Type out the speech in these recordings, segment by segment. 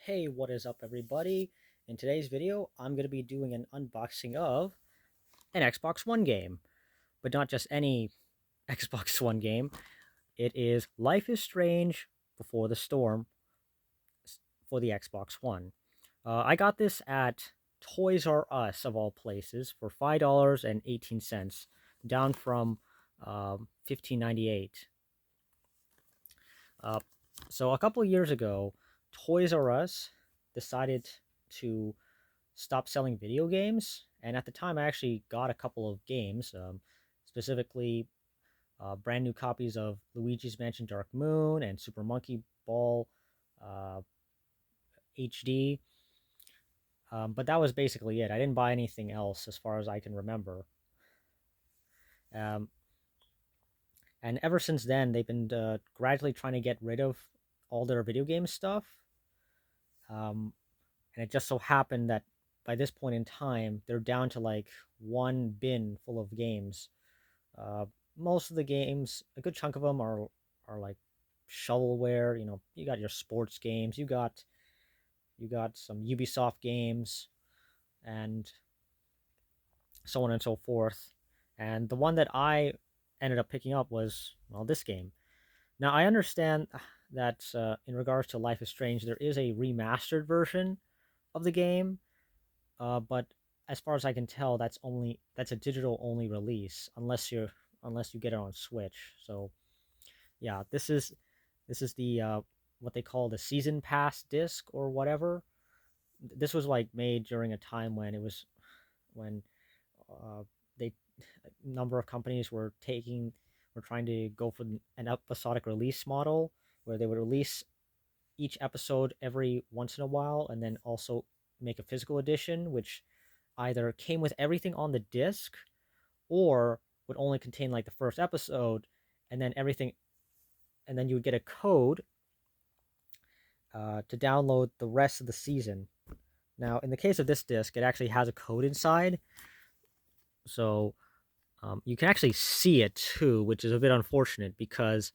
Hey, what is up, everybody? In today's video, I'm going to be doing an unboxing of an Xbox One game, but not just any Xbox One game. It is Life is Strange Before the Storm for the Xbox One. I got this at Toys R Us, of all places, for $5.18, down from $15.98. Uh, so a couple of years ago, Toys R Us decided to stop selling video games. And at the time, I actually got a couple of games, specifically brand new copies of Luigi's Mansion Dark Moon and Super Monkey Ball uh, HD. But that was basically it. I didn't buy anything else as far as I can remember. Um, and ever since then, they've been gradually trying to get rid of all their video game stuff. Um, and it just so happened that by this point in time, they're down to like one bin full of games. Uh, Most of the games, a good chunk of them are like shovelware. You know, you got your sports games, you got some Ubisoft games, and so on and so forth. And the one that I ended up picking up was, well, this game. Now I understand that in regards to Life is Strange, there is a remastered version of the game, but as far as I can tell, that's a digital only release unless you get it on Switch. So yeah, this is the what they call the season pass disc or whatever. This was like made during a time when it was when uh, they a number of companies were trying to go for an episodic release model where they would release each episode every once in a while and then also make a physical edition which either came with everything on the disc or would only contain like the first episode and then everything, and then you would get a code to download the rest of the season. Now, in the case of this disc, it actually has a code inside, so you can actually see it too, which is a bit unfortunate because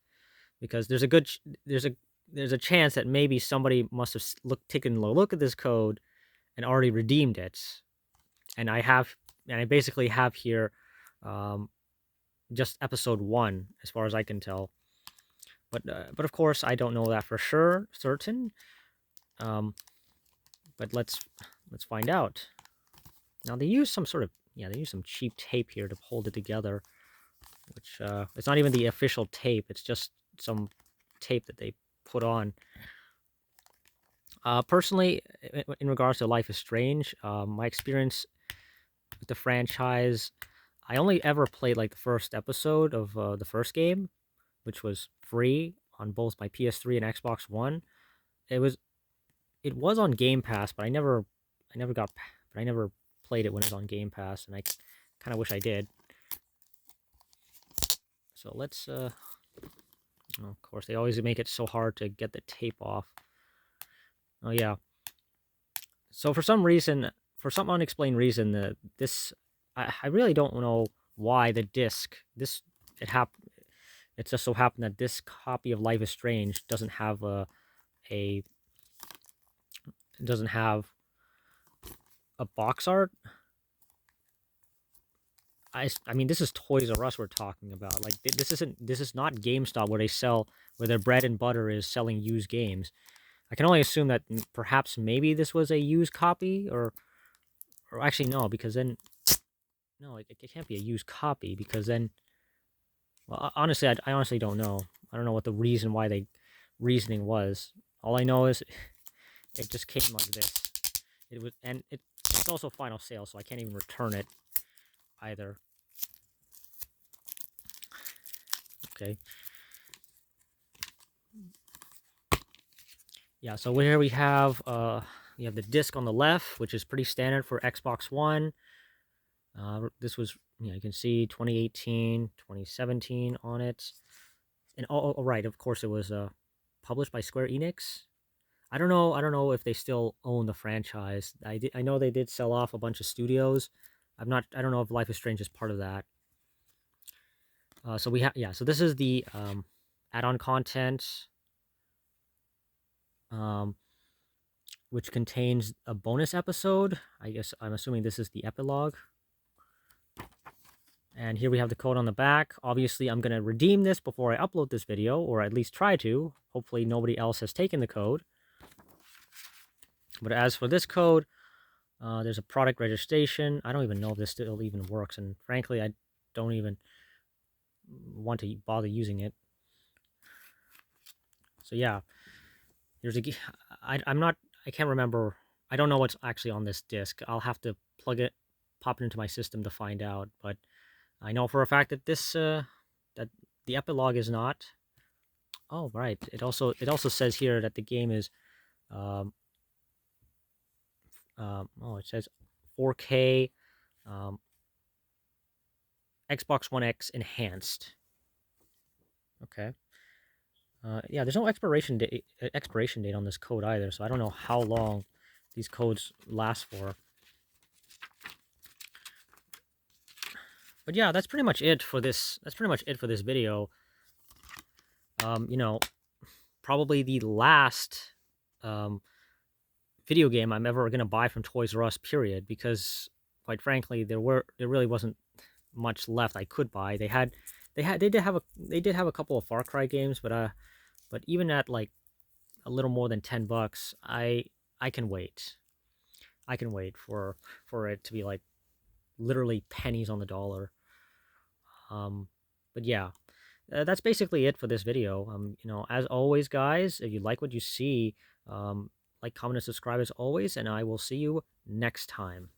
there's a there's a chance that maybe somebody must have taken a look at this code and already redeemed it, and I basically have here um, just episode one as far as I can tell. But of course I don't know that for certain. Um, but let's find out. Now they use some sort of they use some cheap tape here to hold it together, which it's not even the official tape. It's just some tape that they put on. Personally, in regards to Life is Strange, my experience with the franchise, I only ever played like the first episode of the first game, which was free on both my PS3 and Xbox One. It was it was on Game Pass, but I never got but I never played it when it was on Game Pass, and I kind of wish I did. So let's of course they always make it so hard to get the tape off. Oh yeah. So for some unexplained reason, I really don't know why the disc this it happened. It just so happened that this copy of Life is Strange doesn't have a doesn't have a box art. I mean, this is Toys R Us we're talking about. Like this is not GameStop where their bread and butter is selling used games. I can only assume that perhaps maybe this was a used copy or actually no, because then no, it can't be a used copy because then well, honestly, I honestly don't know. I don't know what the reasoning was. All I know is it just came like this. It's also final sale, so I can't even return it either. Okay. Yeah, so here we have the disc on the left, which is pretty standard for Xbox One. This was, you can see 2018, 2017 on it. And right, of course it was published by Square Enix. I don't know if they still own the franchise. I know they did sell off a bunch of studios. I don't know if Life is Strange is part of that. So we have, so this is the add-on content. Um, which contains a bonus episode. I guess I'm assuming this is the epilogue. And here we have the code on the back. Obviously, I'm going to redeem this before I upload this video, or at least try to. Hopefully, nobody else has taken the code. But as for this code, there's a product registration. I don't even know if this still even works. And frankly, I don't even want to bother using it. So yeah, there's a... I can't remember. I don't know what's actually on this disk. I'll have to pop it into my system to find out. But I know for a fact that this, that the epilogue is not. Oh, right. It also says here that the game is, it says 4K, Xbox One X enhanced. Okay. Yeah, there's no expiration date on this code either, so I don't know how long these codes last for. But yeah, that's pretty much it for this. That's pretty much it for this video. You know, probably the last video game I'm ever gonna buy from Toys R Us. Period. Because quite frankly, there really wasn't much left I could buy. They did have a couple of Far Cry games, but even at like a little more than $10, I can wait. I can wait for it to be like literally pennies on the dollar. But yeah, that's basically it for this video. You know, as always, guys, if you like what you see, like, comment, and subscribe as always, and I will see you next time.